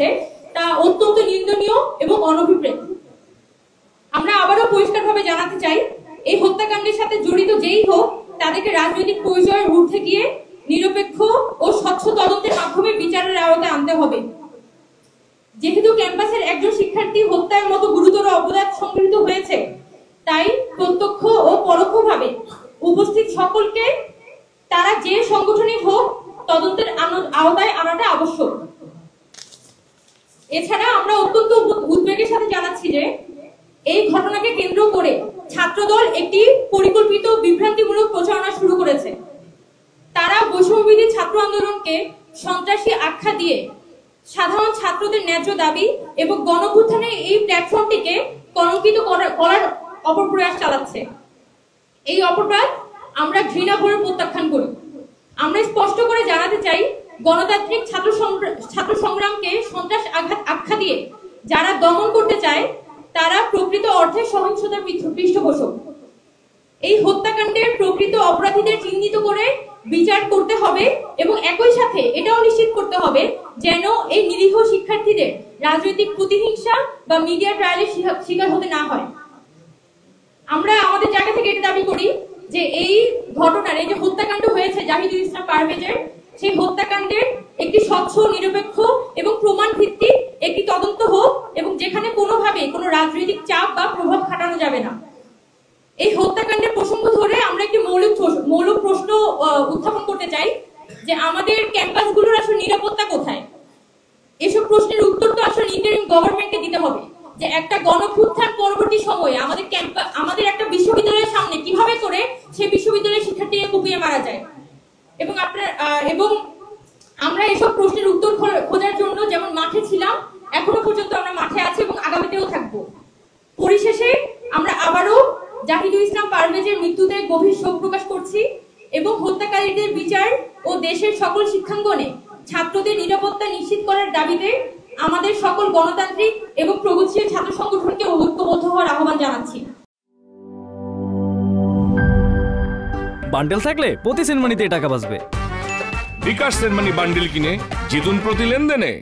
হয়েছে তা অত্যন্ত নিন্দনীয় এবং অনভিপ্রেত। আমরা আবারও পরিষ্কারভাবে জানাতে চাই, এই হত্যাকাণ্ডের সাথে জড়িত যেই হোক তাদেরকে রাজনৈতিক পরিচয়ের ঊর্ধ্বে গিয়ে নিরপেক্ষ ও স্বচ্ছ তদন্তের মাধ্যমে বিচারের আওতায় আনতে হবে। যেহেতু ক্যাম্পাসের একজন শিক্ষার্থী হত্যার মতো গুরুতর অপরাধ সংঘটিত হয়েছে, তাই প্রত্যক্ষ ও পরোক্ষভাবে উপস্থিত সকলকে তারা যে সংগঠনই হোক তদন্তের আওতায় আনাটা আবশ্যক। এছাড়া আমরা অত্যন্ত উদ্বেগের সাথে জানাচ্ছি যে এই ঘটনাকে কেন্দ্র করে ছাত্রদল একটি পরিকল্পিত বিভ্রান্তিমূলক প্রচারণা শুরু করেছে। তারা বৈষম্যবিরোধী ছাত্র আন্দোলনকে সন্ত্রাসী আখ্যা দিয়ে সাধারণ ছাত্রদের ন্যায্য দাবি এবং গণঅভ্যুত্থানের এই প্ল্যাটফর্মটিকে কলঙ্কিত করার অপপ্রয়াস চালাচ্ছে। এই অপপ্রয়াস আমরা ঘৃণাভরে প্রত্যাখ্যান করি। আমরা স্পষ্ট করে জানাতে চাই, গণতান্ত্রিক ছাত্র সংগ্রামকে সন্ত্রাস আখ্যা দিয়ে যারা দমন করতে চায় তারা প্রকৃত অর্থে সহিংসতার পৃষ্ঠপোষক। এই হত্যাকাণ্ডের প্রকৃত অপরাধীদের চিহ্নিত করে বিচার করতে হবে এবং একই সাথে এটাও নিশ্চিত করতে হবে যেন এই নিরীহ শিক্ষার্থীদের রাজনৈতিক প্রতিহিংসা বা মিডিয়া ট্রায়ালের শিকার হতে না হয়। আমরা আমাদের জায়গা থেকে এটা দাবি করি যে এই ঘটনার, এই যে হত্যাকাণ্ড হয়েছে জাহিদুল ইসলাম পারভেজের, সেই হত্যাকাণ্ডের একটি স্বচ্ছ, নিরপেক্ষ এবং প্রমাণ ভিত্তিক একটি তদন্ত হোক এবং যেখানে কোনোভাবে কোনো রাজনৈতিক চাপ বা প্রভাব খাটানো যাবে না। এই হত্যাকাণ্ডের প্রসঙ্গ ধরে আমরা একটি মৌলিক প্রশ্ন উত্থাপন করতে চাই যে আমাদের ক্যাম্পাসগুলোর আসলে নিরাপত্তা কোথায়? এসব প্রশ্নের উত্তর তো আসলে ইন্টারিম গভর্নমেন্টকে দিতে হবে। যে একটা গণঅভ্যুত্থান পরবর্তী সময়ে আমাদের একটা বিশ্ববিদ্যালয়ের সামনে কিভাবে করে সেই বিশ্ববিদ্যালয়ের শিক্ষার্থীকে কুপিয়ে মারা যায়, এবং আমরা এসব প্রশ্নের উত্তর খোঁজার জন্য যেমন মাঠে ছিলাম, এখনো পর্যন্ত আমরা মাঠে আছি এবং আগামীতেও থাকবো। পরিশেষে আমরা আবারও জাহিদুল ইসলাম পারভেজের মৃত্যুতে গভীর শোক প্রকাশ করছি এবং হত্যাকারীদের বিচার ও দেশের সকল শিক্ষাঙ্গনে ছাত্রদের নিরাপত্তা নিশ্চিত করার দাবিতে আমাদের সকল গণতান্ত্রিক এবং প্রগতিশীল ছাত্র সংগঠনকে ঐক্যবদ্ধ হওয়ার আহ্বান জানাচ্ছি। বান্ডেল থাকলে প্রতি সেনমানিতে টাকা বাঁচবে। বিকাশ সেনমানি বান্ডেল কিনে জিতুন প্রতি লেনদেনে।